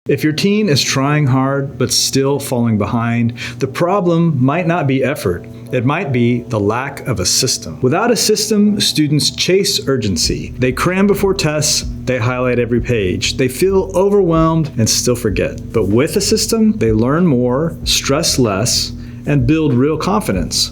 If your teen is trying hard but still falling behind, the problem might not be effort. It might be the lack of a system. Without a system, students chase urgency. They cram before tests, they highlight every page. They feel overwhelmed and still forget. But with a system, they learn more, stress less, and build real confidence.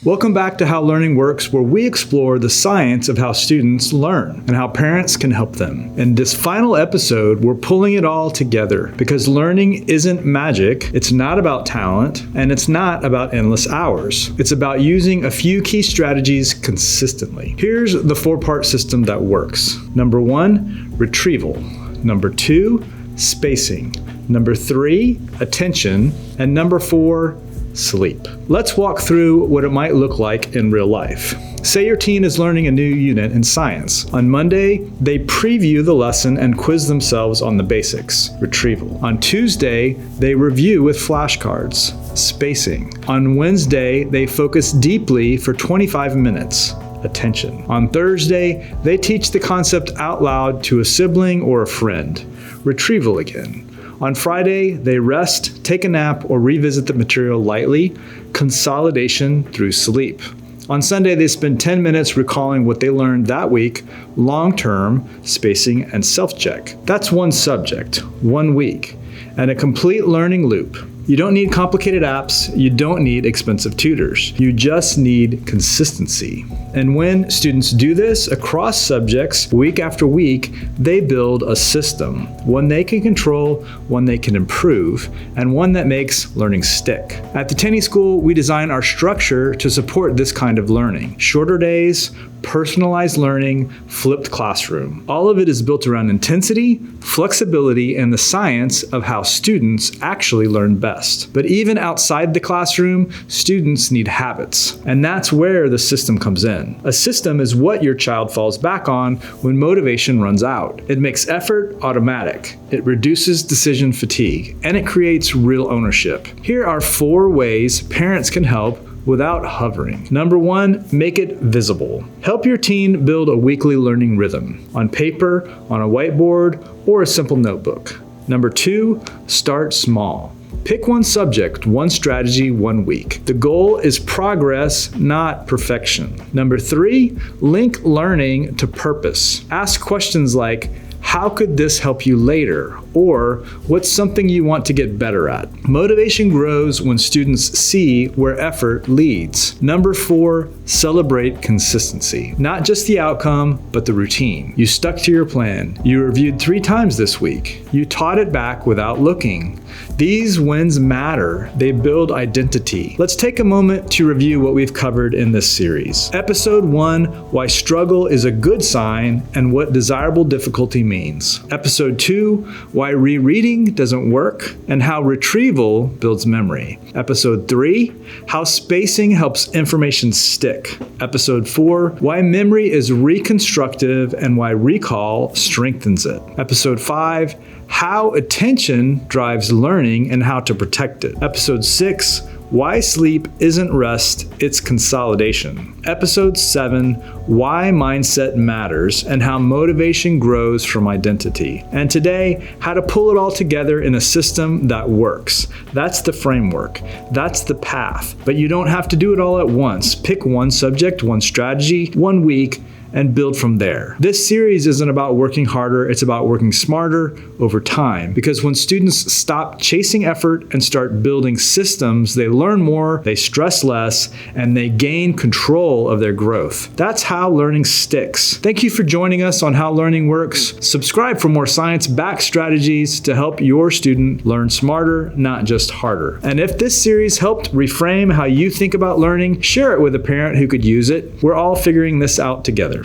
Welcome back to How Learning Works, where we explore the science of how students learn and how parents can help them. In this final episode, we're pulling it all together because learning isn't magic, it's not about talent, and it's not about endless hours. It's about using a few key strategies consistently. Here's the 4-part system that works. Number 1, retrieval. Number 2, spacing. Number 3, attention. And number 4, sleep. Let's walk through what it might look like in real life. Say your teen is learning a new unit in science. On Monday, they preview the lesson and quiz themselves on the basics, retrieval. On Tuesday, they review with flashcards, spacing. On Wednesday, they focus deeply for 25 minutes, attention. On Thursday, they teach the concept out loud to a sibling or a friend, retrieval again. On Friday, they rest, take a nap, or revisit the material lightly, consolidation through sleep. On Sunday, they spend 10 minutes recalling what they learned that week, long-term, spacing, and self-check. That's one subject, 1 week, and a complete learning loop. You don't need complicated apps, you don't need expensive tutors. You just need consistency. And when students do this across subjects, week after week, they build a system, one they can control, one they can improve, and one that makes learning stick. At the Tenney School, we design our structure to support this kind of learning. Shorter days, personalized learning, flipped classroom. All of it is built around intensity, flexibility, and the science of how students actually learn best. But even outside the classroom, students need habits. And that's where the system comes in. A system is what your child falls back on when motivation runs out. It makes effort automatic. It reduces decision fatigue, and it creates real ownership. Here are 4 ways parents can help without hovering. Number 1, make it visible. Help your teen build a weekly learning rhythm on paper, on a whiteboard, or a simple notebook. Number 2, start small. Pick one subject, one strategy, 1 week. The goal is progress, not perfection. Number 3, link learning to purpose. Ask questions like, how could this help you later? Or what's something you want to get better at? Motivation grows when students see where effort leads. Number 4, celebrate consistency. Not just the outcome, but the routine. You stuck to your plan. You reviewed 3 times this week. You taught it back without looking. These wins matter. They build identity. Let's take a moment to review what we've covered in this series. Episode 1, why struggle is a good sign and what desirable difficulty means. Episode 2, why rereading doesn't work and how retrieval builds memory. Episode 3, how spacing helps information stick. Episode 4, why memory is reconstructive and why recall strengthens it. Episode 5, how attention drives learning and how to protect it. Episode 6, why sleep isn't rest, it's consolidation. Episode 7, why mindset matters and how motivation grows from identity. And today, how to pull it all together in a system that works. That's the framework. That's the path. But you don't have to do it all at once. Pick one subject, one strategy, 1 week, and build from there. This series isn't about working harder, it's about working smarter over time. Because when students stop chasing effort and start building systems, they learn more, they stress less, and they gain control of their growth. That's how learning sticks. Thank you for joining us on How Learning Works. Subscribe for more science-backed strategies to help your student learn smarter, not just harder. And if this series helped reframe how you think about learning, share it with a parent who could use it. We're all figuring this out together.